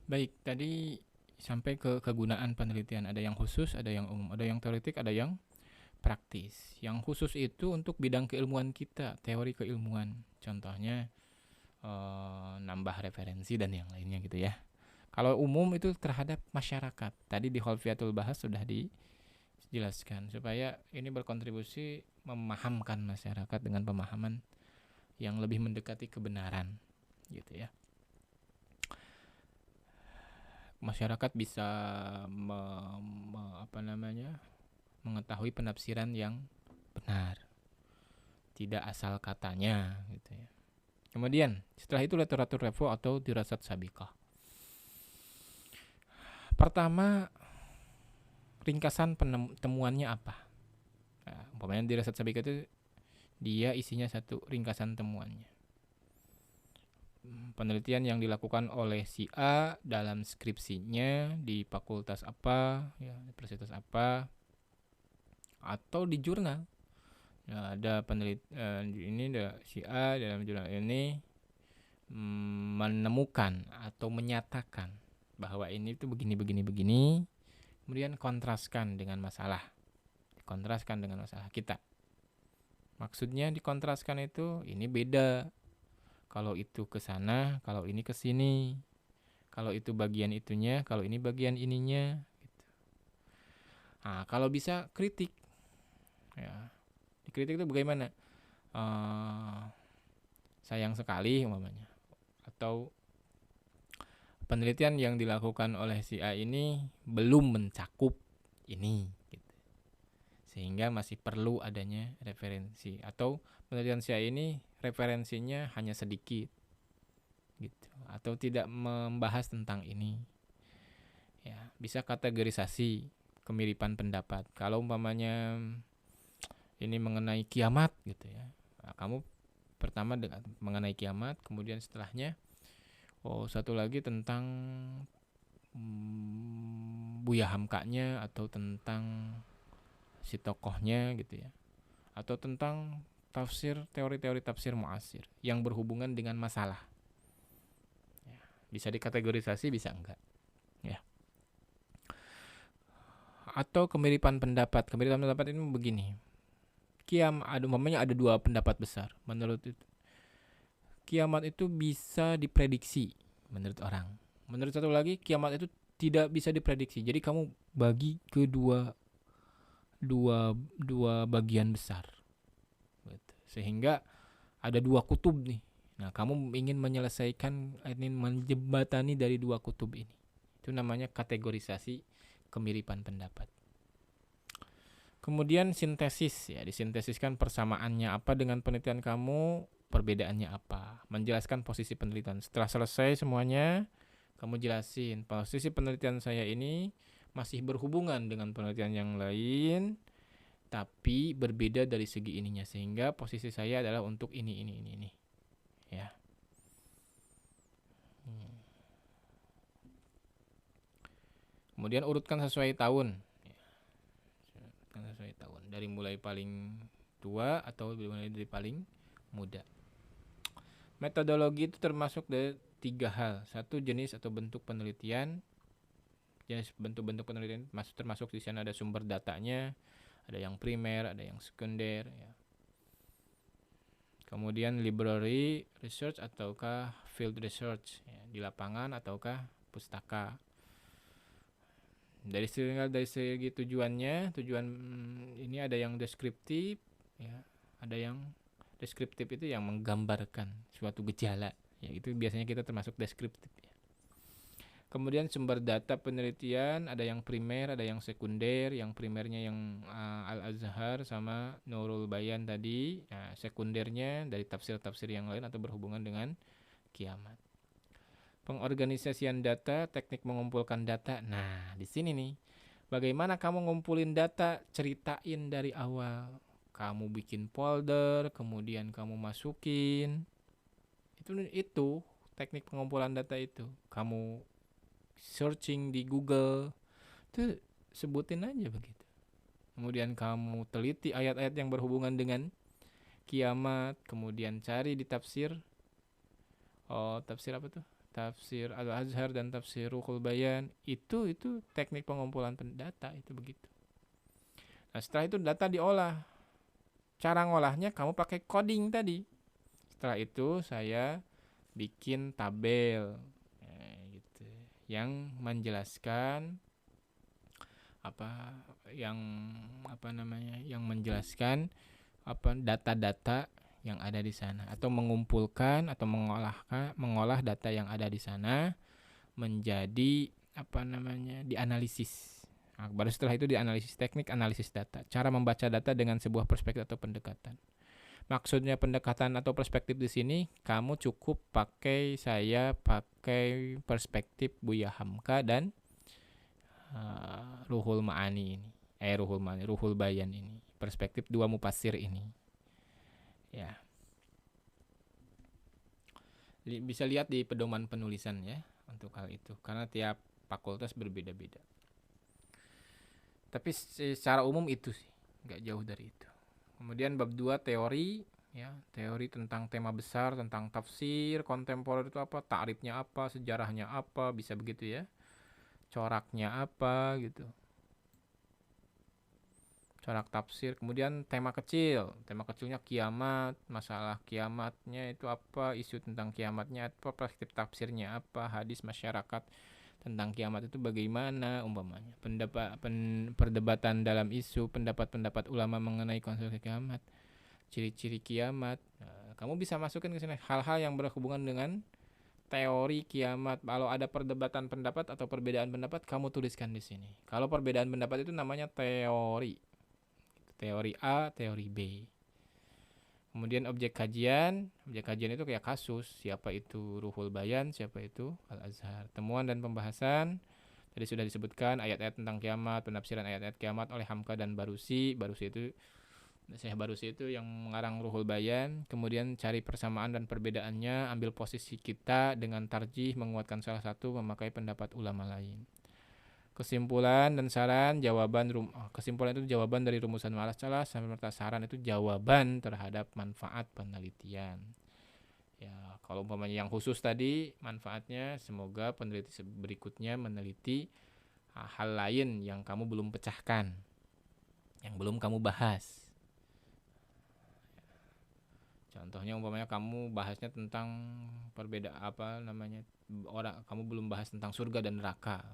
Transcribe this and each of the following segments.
Baik, tadi sampai ke kegunaan penelitian. Ada yang khusus, ada yang umum, ada yang teoretik, ada yang praktis. Yang khusus itu untuk bidang keilmuan kita, teori keilmuan. Contohnya nambah referensi dan yang lainnya gitu ya. Kalau umum itu terhadap masyarakat. Tadi di Holfiatul Bahas sudah dijelaskan supaya ini berkontribusi memahamkan masyarakat dengan pemahaman yang lebih mendekati kebenaran gitu ya. Masyarakat bisa me, apa namanya mengetahui penafsiran yang benar, tidak asal katanya gitu ya. Kemudian setelah itu literatur revo atau dirasat sabikah. Pertama, ringkasan temuannya apa? Nah, umpamanya dirasat sabikah itu dia isinya satu ringkasan temuannya. Penelitian yang dilakukan oleh si A dalam skripsinya di fakultas apa, ya, universitas apa, atau di jurnal. Nah, ada ini ada si A dalam jurnal ini menemukan atau menyatakan bahwa ini tuh begini begini begini, kemudian kontraskan dengan masalah kita. Maksudnya dikontraskan itu ini beda. Kalau itu ke sana, kalau ini ke sini. Kalau itu bagian itunya, kalau ini bagian ininya. Gitu. Nah, kalau bisa kritik, ya. Dikritik itu bagaimana? Uh, Sayang sekali umpamanya. Atau penelitian yang dilakukan oleh si A ini belum mencakup ini gitu. Sehingga masih perlu adanya referensi, atau penelitian si A ini referensinya hanya sedikit gitu, atau tidak membahas tentang ini. Ya, bisa kategorisasi kemiripan pendapat. Kalau umpamanya ini mengenai kiamat gitu ya. Nah, kamu pertama mengenai kiamat, kemudian setelahnya satu lagi tentang Buya Hamkanya atau tentang si tokohnya gitu ya. Atau tentang teori-teori tafsir muasir yang berhubungan dengan masalah. Ya, bisa dikategorisasi, bisa enggak. Ya. Atau kemiripan pendapat. Kemiripan pendapat ini begini. Ada dua pendapat besar menurut itu. Kiamat itu bisa diprediksi menurut orang. Menurut satu lagi, kiamat itu tidak bisa diprediksi. Jadi kamu bagi ke dua bagian besar. Sehingga ada dua kutub nih. Nah, kamu ingin menyelesaikan, ingin menjembatani dari dua kutub ini. Itu namanya kategorisasi kemiripan pendapat. Kemudian sintesis, ya, disintesiskan persamaannya apa dengan penelitian kamu, perbedaannya apa. Menjelaskan posisi penelitian. Setelah selesai semuanya, kamu jelasin posisi penelitian saya ini masih berhubungan dengan penelitian yang lain, tapi berbeda dari segi ininya, sehingga posisi saya adalah untuk ini ya. Kemudian urutkan sesuai tahun. Sesuai tahun. Dari mulai paling tua atau mulai dari paling muda. Metodologi itu termasuk dari tiga hal. Satu, jenis atau bentuk penelitian. Jenis bentuk-bentuk penelitian termasuk di sana ada sumber datanya, ada yang primer, ada yang sekunder. Ya. Kemudian library research ataukah field research, ya, di lapangan ataukah pustaka. Dari segi tujuan ini ada yang deskriptif, ya, ada yang deskriptif itu yang menggambarkan suatu gejala, ya, itu biasanya kita termasuk deskriptif. Ya. Kemudian sumber data penelitian ada yang primer, ada yang sekunder. Yang primernya yang Al-Azhar sama Nurul Bayan tadi. Nah, sekundernya dari tafsir-tafsir yang lain atau berhubungan dengan kiamat. Pengorganisasian data, teknik mengumpulkan data. Nah, di sini nih, bagaimana kamu ngumpulin data, ceritain dari awal. Kamu bikin folder, kemudian kamu masukin. Itu teknik pengumpulan data itu. Kamu searching di Google, itu sebutin aja begitu. Kemudian kamu teliti ayat-ayat yang berhubungan dengan kiamat, kemudian cari di tafsir. Tafsir apa tuh? tafsir Al-Azhar dan tafsir Ruhul Bayan, itu teknik pengumpulan data itu begitu. Nah, setelah itu data diolah. Cara ngolahnya kamu pakai coding tadi. Setelah itu saya bikin tabel gitu, yang menjelaskan yang menjelaskan data-data yang ada di sana, atau mengumpulkan atau mengolah data yang ada di sana menjadi dianalisis. Nah, baru setelah itu dianalisis, teknik analisis data, cara membaca data dengan sebuah perspektif atau pendekatan. Maksudnya pendekatan atau perspektif di sini, kamu cukup pakai perspektif Buya Hamka dan Ruhul Bayan ini, perspektif dua mufassir ini. Ya. Bisa lihat di pedoman penulisan ya untuk hal itu, karena tiap fakultas berbeda-beda. Tapi secara umum itu sih, nggak jauh dari itu. Kemudian bab 2 teori, ya, teori tentang tema besar, tentang tafsir kontemporer itu apa, ta'rifnya apa, sejarahnya apa, bisa begitu ya. Coraknya apa gitu. Corak tafsir. Kemudian tema kecilnya kiamat, masalah kiamatnya itu apa, isu tentang kiamatnya apa, perspektif tafsirnya apa, hadis masyarakat tentang kiamat itu bagaimana umpamanya, perdebatan dalam isu, pendapat ulama mengenai konsep kiamat, ciri-ciri kiamat. Nah, kamu bisa masukin ke sini hal-hal yang berhubungan dengan teori kiamat. Kalau ada perdebatan pendapat atau perbedaan pendapat, kamu tuliskan di sini. Kalau perbedaan pendapat itu namanya teori A, teori B. Kemudian objek kajian itu kayak kasus, siapa itu Ruhul Bayan, siapa itu Al-Azhar. Temuan dan pembahasan, tadi sudah disebutkan ayat-ayat tentang kiamat, penafsiran ayat-ayat kiamat oleh Hamka dan Barusi itu yang mengarang Ruhul Bayan. Kemudian cari persamaan dan perbedaannya, ambil posisi kita dengan tarjih, menguatkan salah satu, memakai pendapat ulama lain. Kesimpulan dan saran, kesimpulan itu jawaban dari rumusan masalah, sampai saran itu jawaban terhadap manfaat penelitian. Ya, kalau umpamanya yang khusus tadi manfaatnya, semoga peneliti berikutnya meneliti hal lain yang kamu belum pecahkan, yang belum kamu bahas. Contohnya umpamanya kamu bahasnya tentang kamu belum bahas tentang surga dan neraka.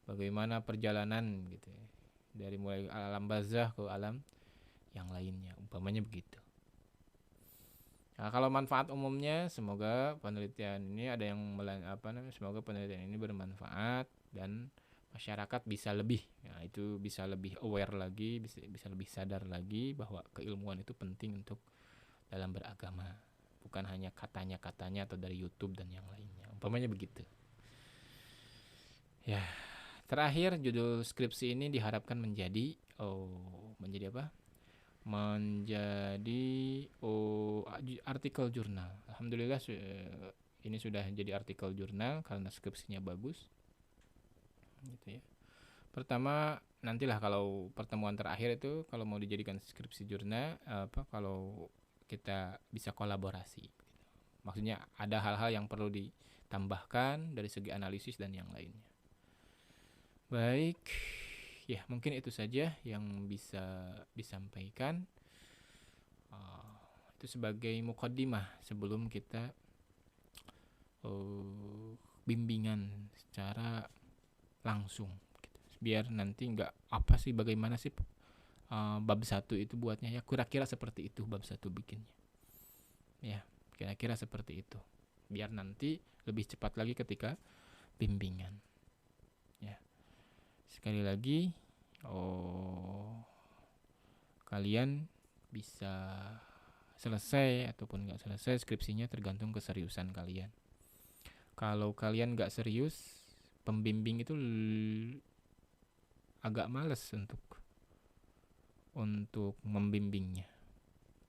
Bagaimana perjalanan gitu ya, dari mulai alam barzah ke alam yang lainnya, umpamanya begitu. Nah, kalau manfaat umumnya, semoga penelitian ini semoga penelitian ini bermanfaat dan masyarakat bisa lebih aware lagi, bisa lebih sadar lagi bahwa keilmuan itu penting untuk dalam beragama, bukan hanya katanya atau dari YouTube dan yang lainnya, umpamanya begitu. Ya. Terakhir, judul skripsi ini diharapkan menjadi artikel jurnal. Alhamdulillah ini sudah jadi artikel jurnal karena skripsinya bagus. Gitu ya. Pertama, nantilah kalau pertemuan terakhir itu kalau mau dijadikan skripsi jurnal, kalau kita bisa kolaborasi. Maksudnya ada hal-hal yang perlu ditambahkan dari segi analisis dan yang lainnya. Baik, ya mungkin itu saja yang bisa disampaikan. Itu sebagai mukaddimah sebelum kita bimbingan secara langsung gitu. Biar nanti bagaimana sih bab 1 itu buatnya, ya kira-kira seperti itu bab 1 bikinnya. Ya, kira-kira seperti itu. Biar nanti lebih cepat lagi ketika bimbingan. Ya. Sekali lagi, kalian bisa selesai ataupun nggak selesai skripsinya tergantung keseriusan kalian. Kalau kalian nggak serius, pembimbing itu agak males untuk membimbingnya.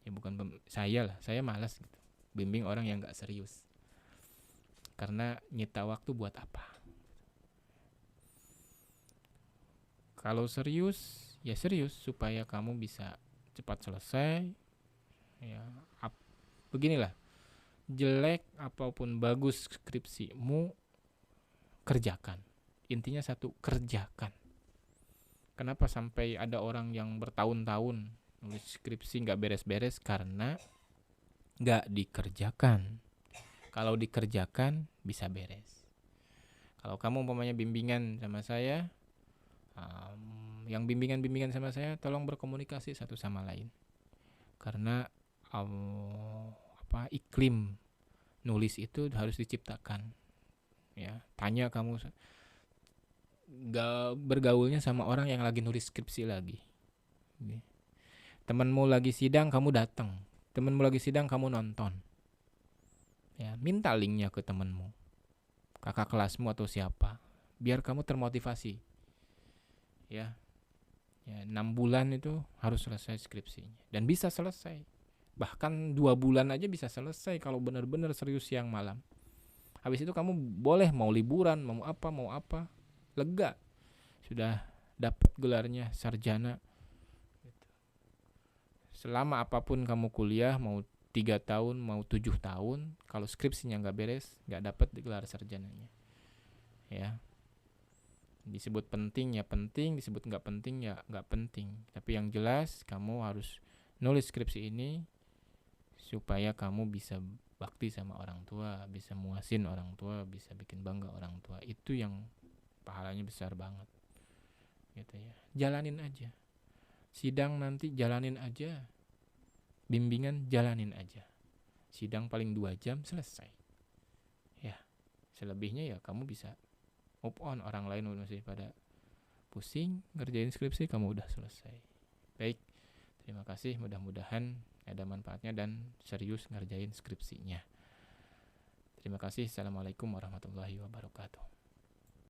Ya bukan saya malas gitu. Bimbing orang yang nggak serius. Karena nyita waktu buat apa? Kalau serius, ya serius supaya kamu bisa cepat selesai. Ya, beginilah. jelek apapun bagus skripsimu, kerjakan. Intinya satu, kerjakan. Kenapa sampai ada orang yang bertahun-tahun nulis skripsi nggak beres-beres? Karena nggak dikerjakan. Kalau dikerjakan bisa beres. Kalau kamu umpamanya bimbingan sama saya, yang bimbingan sama saya, tolong berkomunikasi satu sama lain. Karena iklim nulis itu harus diciptakan. Ya, tanya kamu bergaulnya sama orang yang lagi nulis skripsi lagi. Temanmu lagi sidang, kamu datang. Temanmu lagi sidang, kamu nonton. Ya, minta linknya ke temanmu, kakak kelasmu atau siapa, biar kamu termotivasi. Ya, 6 bulan itu harus selesai skripsinya, dan bisa selesai. Bahkan 2 bulan aja bisa selesai kalau benar-benar serius siang malam. Habis itu kamu boleh mau liburan, mau apa, lega, sudah dapat gelarnya sarjana. Selama apapun kamu kuliah, mau 3 tahun, mau 7 tahun, kalau skripsinya nggak beres, nggak dapat gelar sarjananya. Ya, disebut penting ya penting, disebut nggak penting ya nggak penting. Tapi yang jelas kamu harus nulis skripsi ini supaya kamu bisa bakti sama orang tua, bisa muasin orang tua, bisa bikin bangga orang tua. Itu yang pahalanya besar banget. Gitu ya. Jalanin aja. Sidang nanti jalanin aja. Bimbingan jalanin aja. Sidang paling 2 jam selesai. Ya, selebihnya ya kamu bisa move on. Orang lain masih pada pusing ngerjain skripsi, kamu udah selesai. Baik, terima kasih. Mudah-mudahan ada manfaatnya dan serius ngerjain skripsinya. Terima kasih. Assalamualaikum warahmatullahi wabarakatuh.